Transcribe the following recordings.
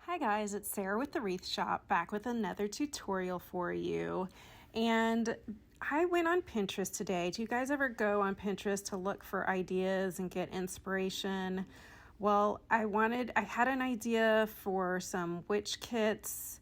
Hi guys, it's Sarah with the Wreath Shop, back with another tutorial for you. And I went on Pinterest today. Do you guys ever go on Pinterest to look for ideas and get inspiration? Well, I had an idea for some witch kits,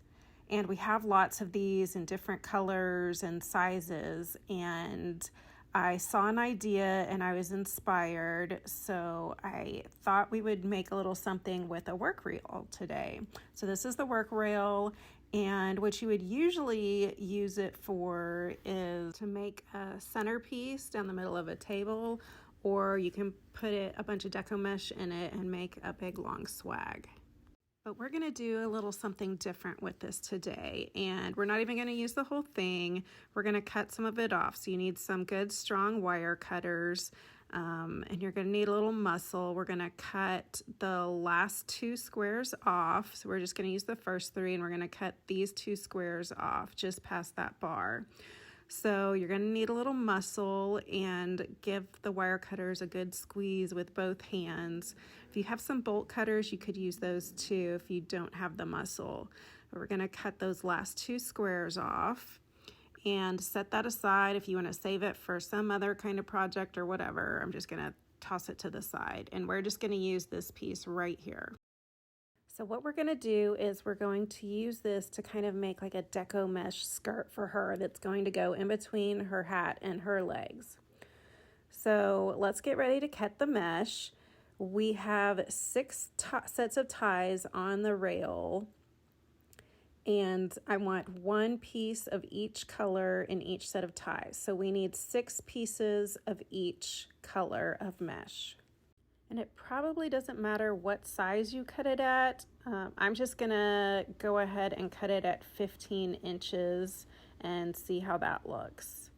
and we have lots of these in different colors and sizes, and I saw an idea and I was inspired, so I thought we would make a little something with a work rail today. So this is the work rail, and what you would usually use it for is to make a centerpiece down the middle of a table, or you can put a bunch of deco mesh in it and make a big long swag. But we're gonna do a little something different with this today, and we're not even gonna use the whole thing. We're gonna cut some of it off. So you need some good strong wire cutters, and you're gonna need a little muscle. We're gonna cut the last 2 squares off. So we're just gonna use the first 3, and we're gonna cut these 2 squares off just past that bar. So you're going to need a little muscle, and give the wire cutters a good squeeze with both hands. If you have some bolt cutters, you could use those too if you don't have the muscle. But we're going to cut those last 2 squares off and set that aside if you want to save it for some other kind of project or whatever. I'm just going to toss it to the side, and we're just going to use this piece right here. So what we're going to do is we're going to use this to kind of make like a deco mesh skirt for her that's going to go in between her hat and her legs. So let's get ready to cut the mesh. We have 6 sets of ties on the rail, and I want 1 piece of each color in each set of ties. So we need 6 pieces of each color of mesh. And it probably doesn't matter what size you cut it at. I'm just gonna go ahead and cut it at 15 inches and see how that looks.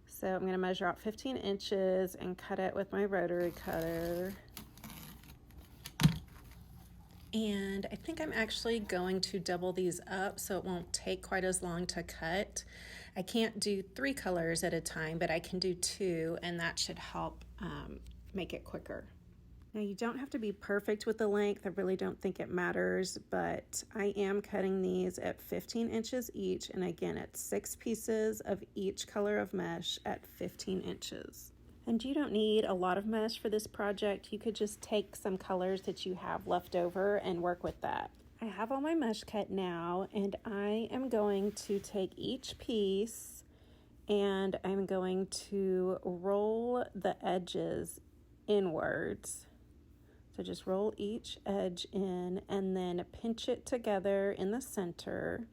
So I'm gonna measure out 15 inches and cut it with my rotary cutter. And I think I'm actually going to double these up so it won't take quite as long to cut. I can't do 3 colors at a time, but I can do 2, and that should help make it quicker. Now you don't have to be perfect with the length. I really don't think it matters, but I am cutting these at 15 inches each, and again, it's 6 pieces of each color of mesh at 15 inches. And you don't need a lot of mesh for this project. You could just take some colors that you have left over and work with that. I have all my mesh cut now, and I am going to take each piece and I'm going to roll the edges inwards. So just roll each edge in and then pinch it together in the center.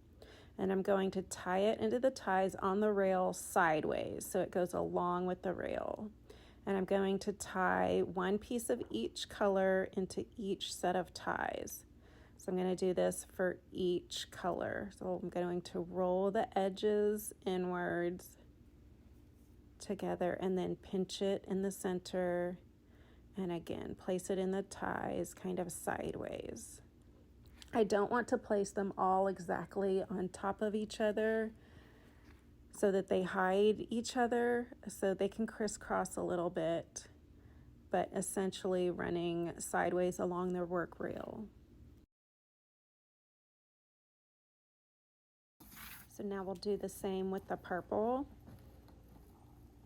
And I'm going to tie it into the ties on the rail sideways so it goes along with the rail. And I'm going to tie 1 piece of each color into each set of ties. So I'm going to do this for each color. So I'm going to roll the edges inwards together and then pinch it in the center. And again, place it in the ties kind of sideways. I don't want to place them all exactly on top of each other so that they hide each other, so they can crisscross a little bit, but essentially running sideways along their work rail. So now we'll do the same with the purple.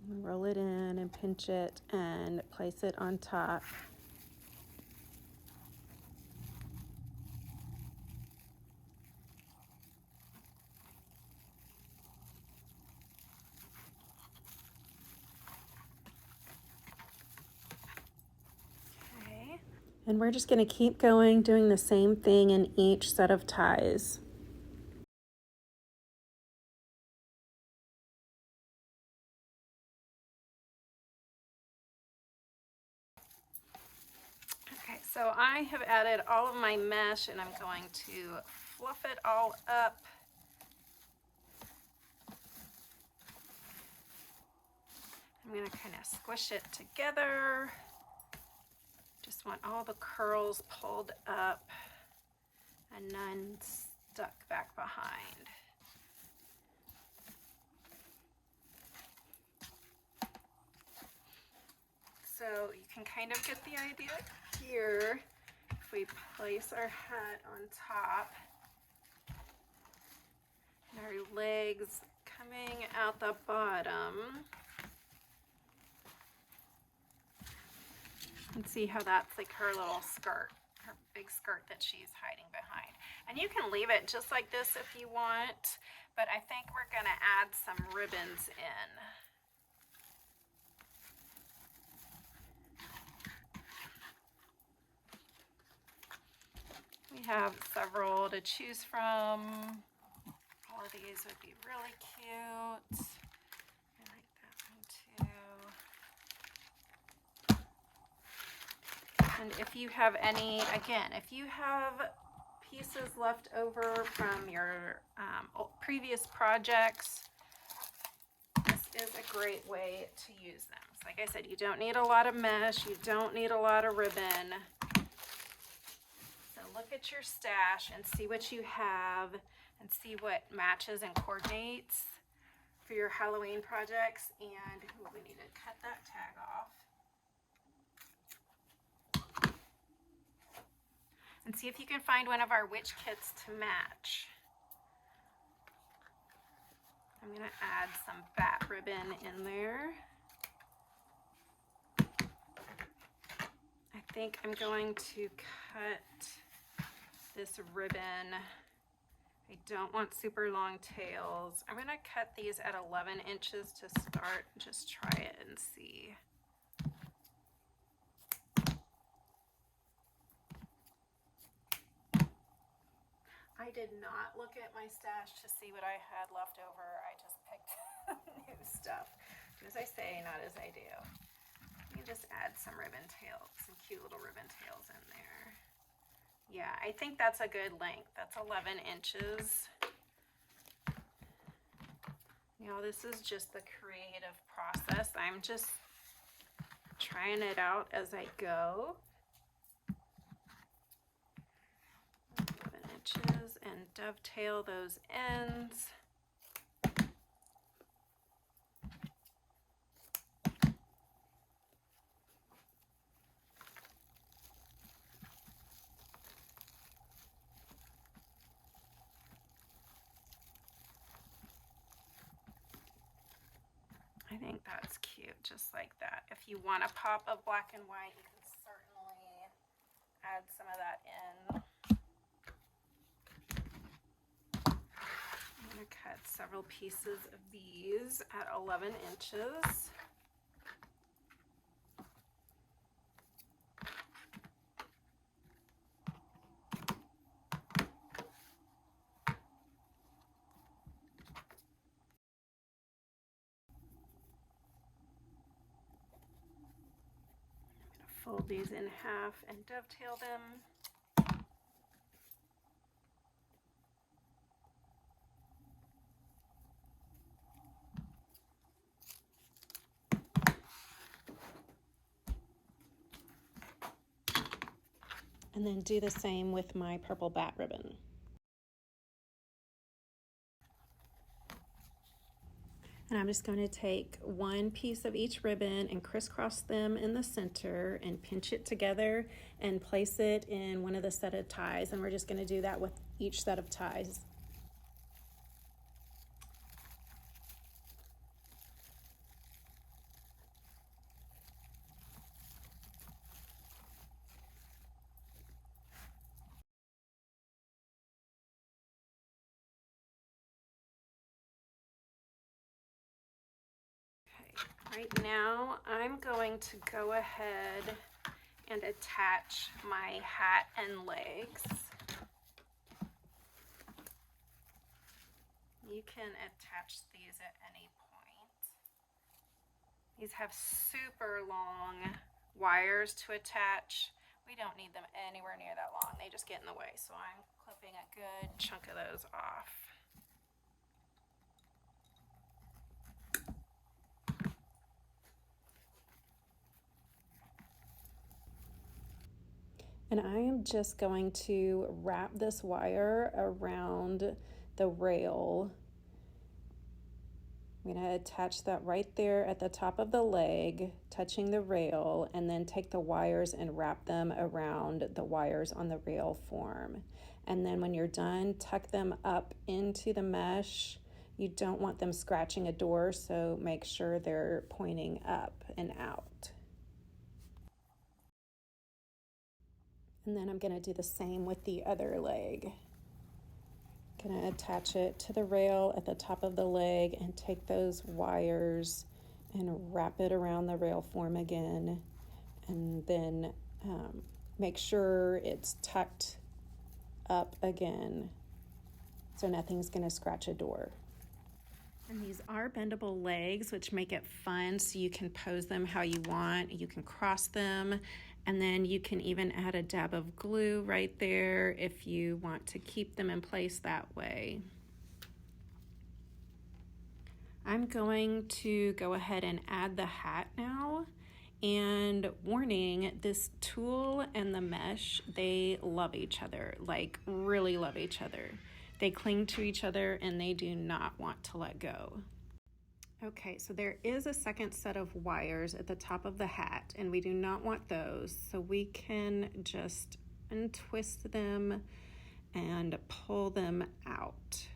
Roll it in and pinch it and place it on top. Okay. And we're just going to keep going, doing the same thing in each set of ties. So I have added all of my mesh, and I'm going to fluff it all up. I'm going to kind of squish it together. Just want all the curls pulled up and none stuck back behind. So you can kind of get the idea here. if we place our hat on top, and our legs coming out the bottom, and see how that's like her little skirt, her big skirt that she's hiding behind. And you can leave it just like this if you want, but I think we're gonna add some ribbons in. We have several to choose from. All of these would be really cute. I like that one too. And if you have any, again, if you have pieces left over from your previous projects, this is a great way to use them. So like I said, you don't need a lot of mesh, you don't need a lot of ribbon. So look at your stash and see what you have and see what matches and coordinates for your Halloween projects. And we need to cut that tag off. And see if you can find one of our witch kits to match. I'm going to add some bat ribbon in there. I think I'm going to cut this ribbon. I don't want super long tails. I'm going to cut these at 11 inches to start. Just try it and see. I did not look at my stash to see what I had left over. I just picked new stuff. As I say, not as I do. Let me just add some ribbon tails, some cute little ribbon tails in there. Yeah, I think that's a good length. That's 11 inches. You know, this is just the creative process. I'm just trying it out as I go. 11 inches and dovetail those ends. I think that's cute, just like that. If you want a pop of black and white, you can certainly add some of that in. I'm going to cut several pieces of these at 11 inches. Fold these in half and dovetail them. And then do the same with my purple bat ribbon. And I'm just going to take one piece of each ribbon and crisscross them in the center and pinch it together and place it in one of the set of ties. And we're just going to do that with each set of ties. Right now, I'm going to go ahead and attach my hat and legs. You can attach these at any point. These have super long wires to attach. We don't need them anywhere near that long. They just get in the way, so I'm clipping a good chunk of those off. And I am just going to wrap this wire around the rail I'm going to attach that right there at the top of the leg, touching the rail, and then take the wires and wrap them around the wires on the rail form. And then when you're done, tuck them up into the mesh. You don't want them scratching a door, so make sure they're pointing up and out. And then I'm going to do the same with the other leg. Going to attach it to the rail at the top of the leg and take those wires and wrap it around the rail form again, and then make sure it's tucked up again so nothing's going to scratch a door. And these are bendable legs, which make it fun, so you can pose them how you want. You can cross them, and then you can even add a dab of glue right there if you want to keep them in place that way. I'm going to go ahead and add the hat now. And warning, this tulle and the mesh, they love each other, like really love each other. They cling to each other and they do not want to let go. Okay, so there is a second set of wires at the top of the hat, and we do not want those. So we can just untwist them and pull them out.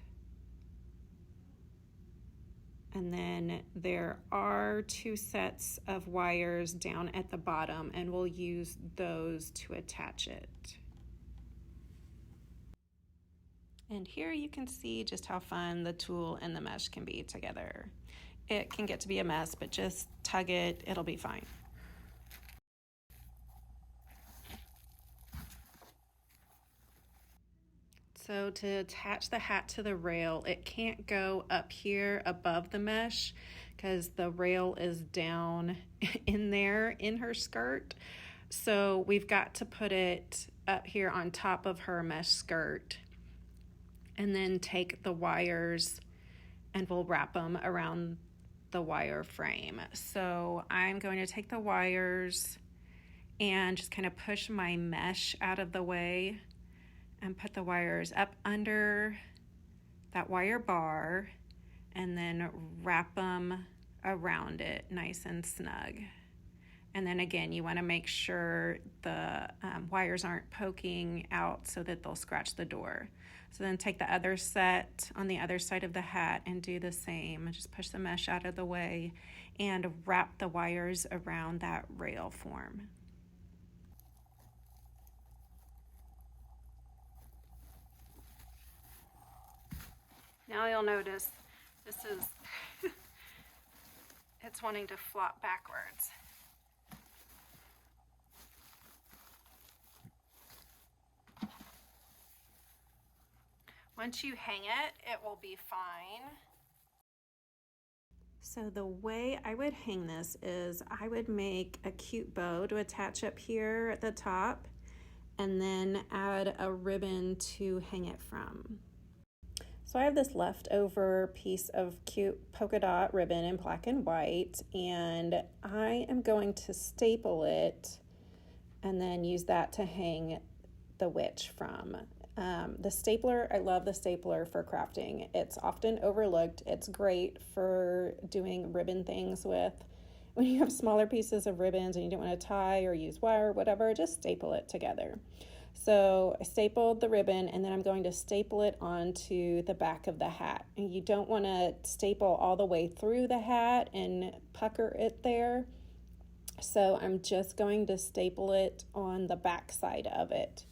And then there are 2 sets of wires down at the bottom, and we'll use those to attach it. And here you can see just how fun the tulle and the mesh can be together. It can get to be a mess, but just tug it, it'll be fine. So to attach the hat to the rail, it can't go up here above the mesh because the rail is down in there in her skirt. So we've got to put it up here on top of her mesh skirt, and then take the wires and we'll wrap them around the wire frame. So I'm going to take the wires and just kind of push my mesh out of the way and put the wires up under that wire bar and then wrap them around it nice and snug. And then again, you want to make sure the wires aren't poking out so that they'll scratch the door. So then take the other set on the other side of the hat and do the same. Just push the mesh out of the way and wrap the wires around that rail form. Now you'll notice this is, it's wanting to flop backwards. Once you hang it, it will be fine. So the way I would hang this is I would make a cute bow to attach up here at the top and then add a ribbon to hang it from. So I have this leftover piece of cute polka dot ribbon in black and white, and I am going to staple it and then use that to hang the witch from. The stapler, I love the stapler for crafting. It's often overlooked. It's great for doing ribbon things with. When you have smaller pieces of ribbons and you don't want to tie or use wire or whatever, just staple it together. So I stapled the ribbon, and then I'm going to staple it onto the back of the hat. And you don't want to staple all the way through the hat and pucker it there. So I'm just going to staple it on the back side of it.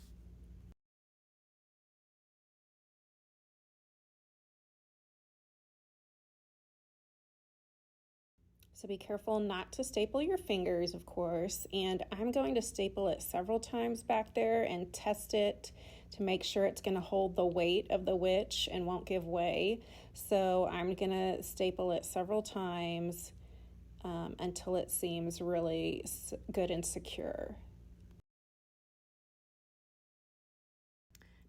So be careful not to staple your fingers, of course, and I'm going to staple it several times back there and test it to make sure it's going to hold the weight of the witch and won't give way. So I'm going to staple it several times until it seems really good and secure.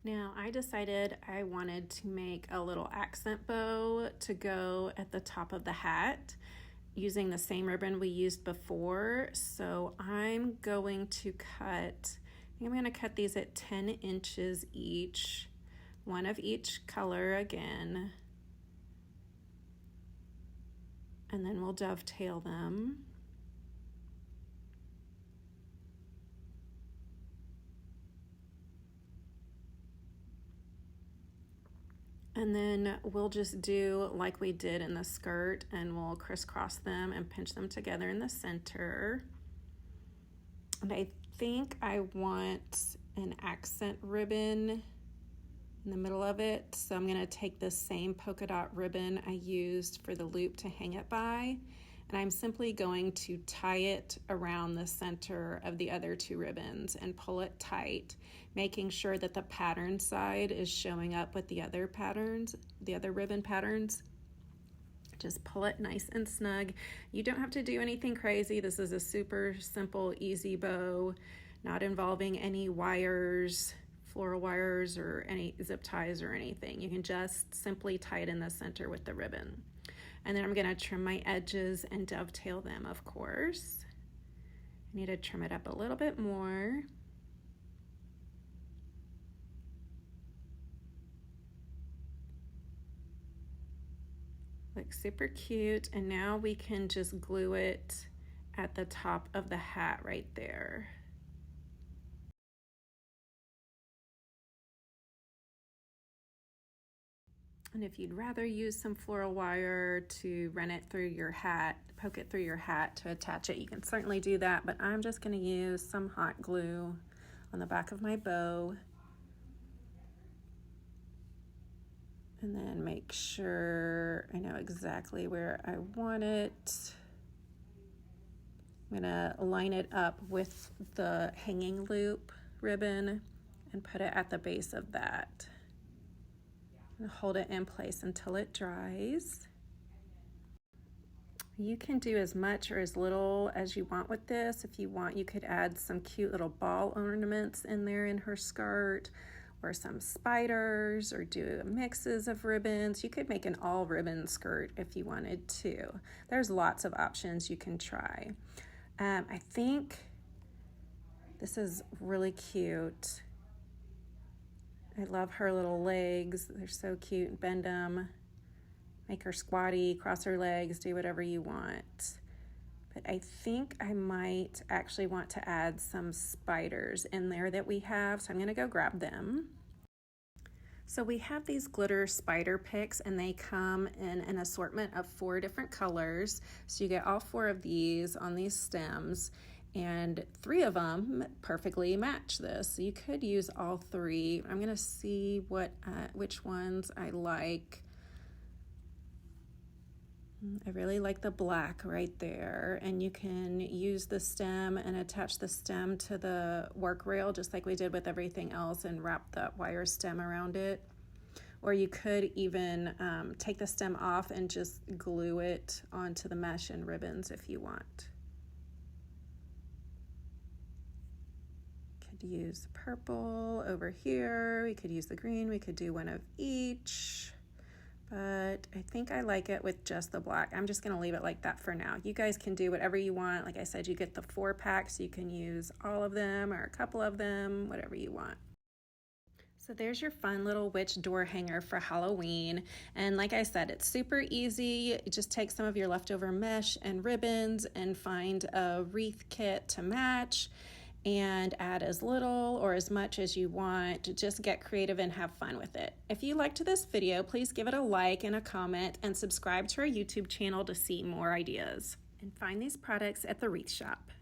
Now I decided I wanted to make a little accent bow to go at the top of the hat, using the same ribbon we used before. So I'm going to cut, I'm going to cut these at 10 inches each, one of each color again. and then we'll dovetail them. And then we'll just do like we did in the skirt, and we'll crisscross them and pinch them together in the center. And I think I want an accent ribbon in the middle of it. So I'm gonna take the same polka dot ribbon I used for the loop to hang it by, and I'm simply going to tie it around the center of the other two ribbons and pull it tight, making sure that the pattern side is showing up with the other patterns, the other ribbon patterns. Just pull it nice and snug. You don't have to do anything crazy. This is a super simple, easy bow, not involving any wires, floral wires, or any zip ties or anything. You can just simply tie it in the center with the ribbon. And then I'm gonna trim my edges and dovetail them, of course. I need to trim it up a little bit more. Looks super cute. And now we can just glue it at the top of the hat right there. And if you'd rather use some floral wire to run it through your hat, poke it through your hat to attach it, you can certainly do that, but I'm just gonna use some hot glue on the back of my bow. And then make sure I know exactly where I want it. I'm gonna line it up with the hanging loop ribbon and put it at the base of that. And hold it in place until it dries. You can do as much or as little as you want with this. If you want, you could add some cute little ball ornaments in there in her skirt, or some spiders, or do mixes of ribbons. You could make an all ribbon skirt if you wanted to. There's lots of options you can try. I think this is really cute. I love her little legs. They're so cute. Bend them, make her squatty, cross her legs, do whatever you want. But I think I might actually want to add some spiders in there that we have, so I'm gonna go grab them. So we have these glitter spider picks, and they come in an assortment of 4 different colors. So you get all 4 of these on these stems, and 3 of them perfectly match this. So you could use all 3. I'm gonna see which ones I like. I really like the black right there, and you can use the stem and attach the stem to the work rail just like we did with everything else and wrap that wire stem around it. Or you could even take the stem off and just glue it onto the mesh and ribbons if you want. Could use purple over here. We could use the green. We could do one of each. But I think I like it with just the black. I'm just gonna leave it like that for now. You guys can do whatever you want. Like I said, you get the 4 packs. You can use all of them or a couple of them, whatever you want. So there's your fun little witch door hanger for Halloween. And like I said, it's super easy. You just take some of your leftover mesh and ribbons and find a wreath kit to match, and add as little or as much as you want. Just get creative and have fun with it. If you liked this video, please give it a like and a comment, and subscribe to our YouTube channel to see more ideas. And find these products at the Wreath Shop.